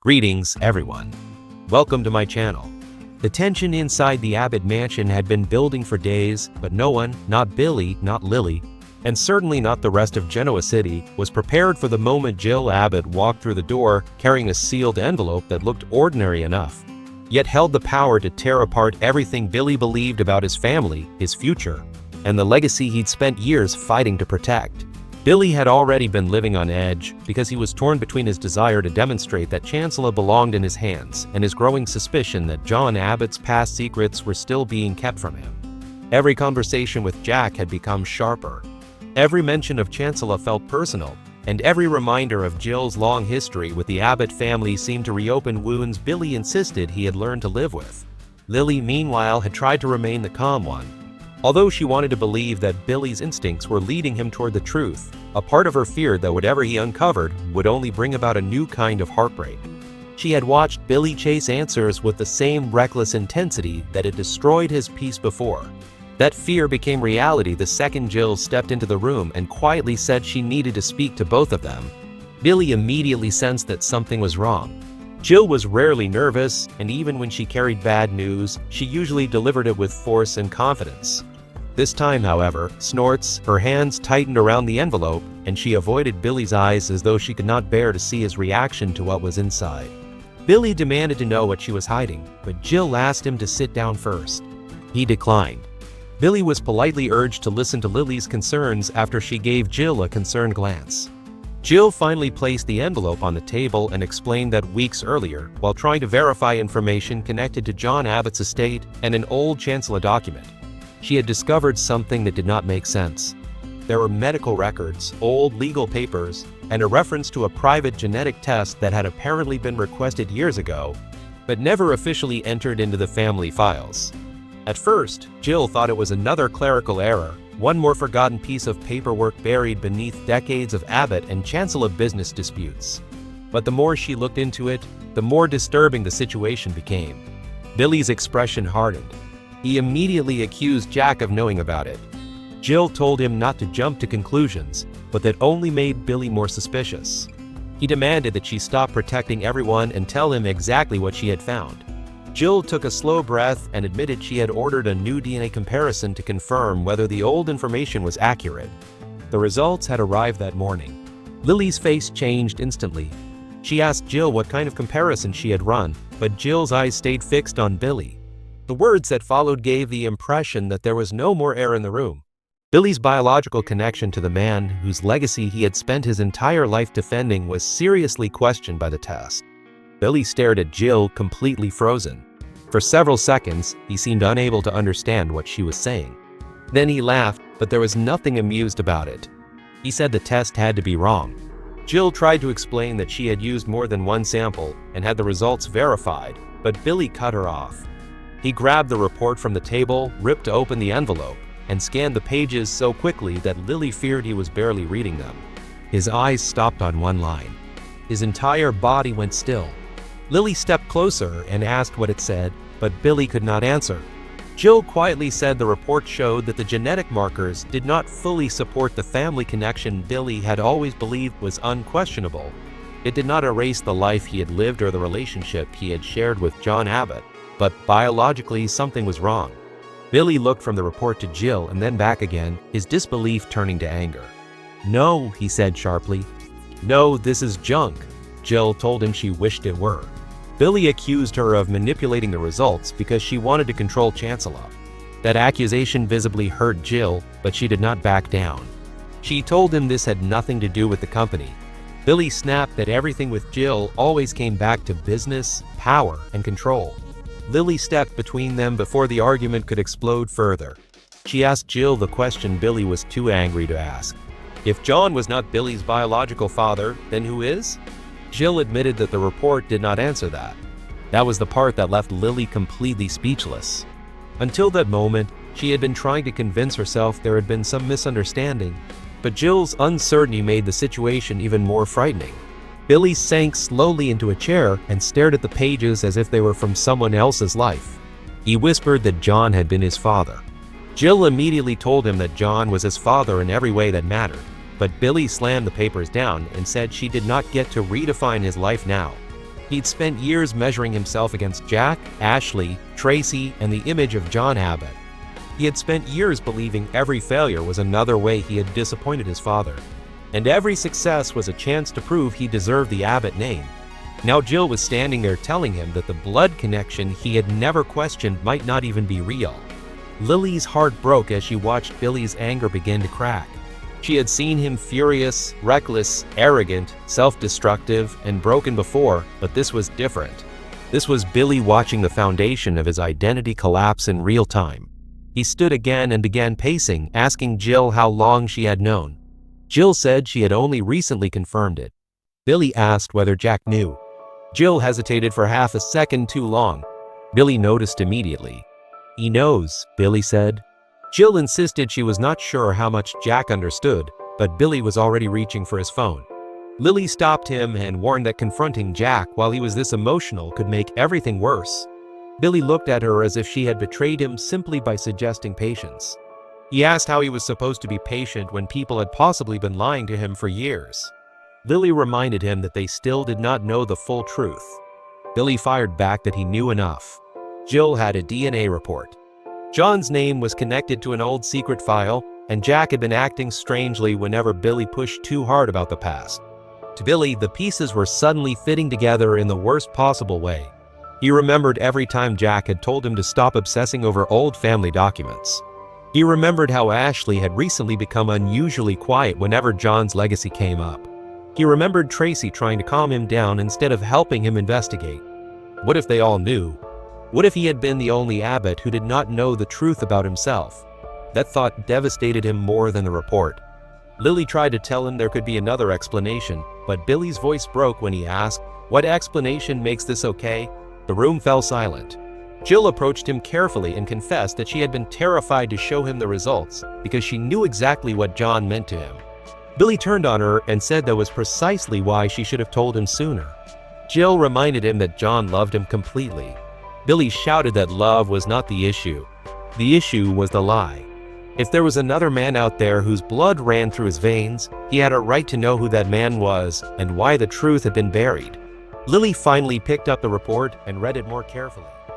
Greetings, everyone. Welcome to my channel. The tension inside the Abbott mansion had been building for days, but no one, not Billy, not Lily, and certainly not the rest of Genoa City, was prepared for the moment Jill Abbott walked through the door carrying a sealed envelope that looked ordinary enough, yet held the power to tear apart everything Billy believed about his family, his future, and the legacy he'd spent years fighting to protect. Billy had already been living on edge because he was torn between his desire to demonstrate that Chancellor belonged in his hands and his growing suspicion that John Abbott's past secrets were still being kept from him. Every conversation with Jack had become sharper. Every mention of Chancellor felt personal, and every reminder of Jill's long history with the Abbott family seemed to reopen wounds Billy insisted he had learned to live with. Lily, meanwhile, had tried to remain the calm one. Although she wanted to believe that Billy's instincts were leading him toward the truth, a part of her feared that whatever he uncovered would only bring about a new kind of heartbreak. She had watched Billy chase answers with the same reckless intensity that had destroyed his peace before. That fear became reality the second Jill stepped into the room and quietly said she needed to speak to both of them. Billy immediately sensed that something was wrong. Jill was rarely nervous, and even when she carried bad news, she usually delivered it with force and confidence. This time, however, snorts, her hands tightened around the envelope, and she avoided Billy's eyes as though she could not bear to see his reaction to what was inside. Billy demanded to know what she was hiding, but Jill asked him to sit down first. He declined. Billy was politely urged to listen to Lily's concerns after she gave Jill a concerned glance. Jill finally placed the envelope on the table and explained that weeks earlier, while trying to verify information connected to John Abbott's estate and an old Chancellor document, she had discovered something that did not make sense. There were medical records, old legal papers, and a reference to a private genetic test that had apparently been requested years ago, but never officially entered into the family files. At first, Jill thought it was another clerical error, one more forgotten piece of paperwork buried beneath decades of Abbott and Chancellor business disputes. But the more she looked into it, the more disturbing the situation became. Billy's expression hardened. He immediately accused Jack of knowing about it. Jill told him not to jump to conclusions, but that only made Billy more suspicious. He demanded that she stop protecting everyone and tell him exactly what she had found. Jill took a slow breath and admitted she had ordered a new DNA comparison to confirm whether the old information was accurate. The results had arrived that morning. Lily's face changed instantly. She asked Jill what kind of comparison she had run, but Jill's eyes stayed fixed on Billy. The words that followed gave the impression that there was no more air in the room. Billy's biological connection to the man whose legacy he had spent his entire life defending was seriously questioned by the test. Billy stared at Jill, completely frozen. For several seconds, he seemed unable to understand what she was saying. Then he laughed, but there was nothing amused about it. He said the test had to be wrong. Jill tried to explain that she had used more than one sample and had the results verified, but Billy cut her off. He grabbed the report from the table, ripped open the envelope, and scanned the pages so quickly that Lily feared he was barely reading them. His eyes stopped on one line. His entire body went still. Lily stepped closer and asked what it said, but Billy could not answer. Jill quietly said the report showed that the genetic markers did not fully support the family connection Billy had always believed was unquestionable. It did not erase the life he had lived or the relationship he had shared with John Abbott, but biologically something was wrong. Billy looked from the report to Jill and then back again, his disbelief turning to anger. "No," he said sharply. "No, this is junk." Jill told him she wished it were. Billy accused her of manipulating the results because she wanted to control Chancellor. That accusation visibly hurt Jill, but she did not back down. She told him this had nothing to do with the company. Billy snapped that everything with Jill always came back to business, power, and control. Lily stepped between them before the argument could explode further. She asked Jill the question Billy was too angry to ask. If John was not Billy's biological father, then who is? Jill admitted that the report did not answer that. That was the part that left Lily completely speechless. Until that moment, she had been trying to convince herself there had been some misunderstanding, but Jill's uncertainty made the situation even more frightening. Billy sank slowly into a chair and stared at the pages as if they were from someone else's life. He whispered that John had been his father. Jill immediately told him that John was his father in every way that mattered, but Billy slammed the papers down and said she did not get to redefine his life now. He'd spent years measuring himself against Jack, Ashley, Tracy, and the image of John Abbott. He had spent years believing every failure was another way he had disappointed his father. And every success was a chance to prove he deserved the Abbott name. Now Jill was standing there telling him that the blood connection he had never questioned might not even be real. Lily's heart broke as she watched Billy's anger begin to crack. She had seen him furious, reckless, arrogant, self-destructive, and broken before, but this was different. This was Billy watching the foundation of his identity collapse in real time. He stood again and began pacing, asking Jill how long she had known. Jill said she had only recently confirmed it. Billy asked whether Jack knew. Jill hesitated for half a second too long. Billy noticed immediately. "He knows," Billy said. Jill insisted she was not sure how much Jack understood, but Billy was already reaching for his phone. Lily stopped him and warned that confronting Jack while he was this emotional could make everything worse. Billy looked at her as if she had betrayed him simply by suggesting patience. He asked how he was supposed to be patient when people had possibly been lying to him for years. Lily reminded him that they still did not know the full truth. Billy fired back that he knew enough. Jill had a DNA report. John's name was connected to an old secret file, and Jack had been acting strangely whenever Billy pushed too hard about the past. To Billy, the pieces were suddenly fitting together in the worst possible way. He remembered every time Jack had told him to stop obsessing over old family documents. He remembered how Ashley had recently become unusually quiet whenever John's legacy came up. He remembered Tracy trying to calm him down instead of helping him investigate. What if they all knew? What if he had been the only Abbott who did not know the truth about himself? That thought devastated him more than the report. Lily tried to tell him there could be another explanation, but Billy's voice broke when he asked, "What explanation makes this okay?" The room fell silent. Jill approached him carefully and confessed that she had been terrified to show him the results because she knew exactly what John meant to him. Billy turned on her and said that was precisely why she should have told him sooner. Jill reminded him that John loved him completely. Billy shouted that love was not the issue. The issue was the lie. If there was another man out there whose blood ran through his veins, he had a right to know who that man was and why the truth had been buried. Lily finally picked up the report and read it more carefully.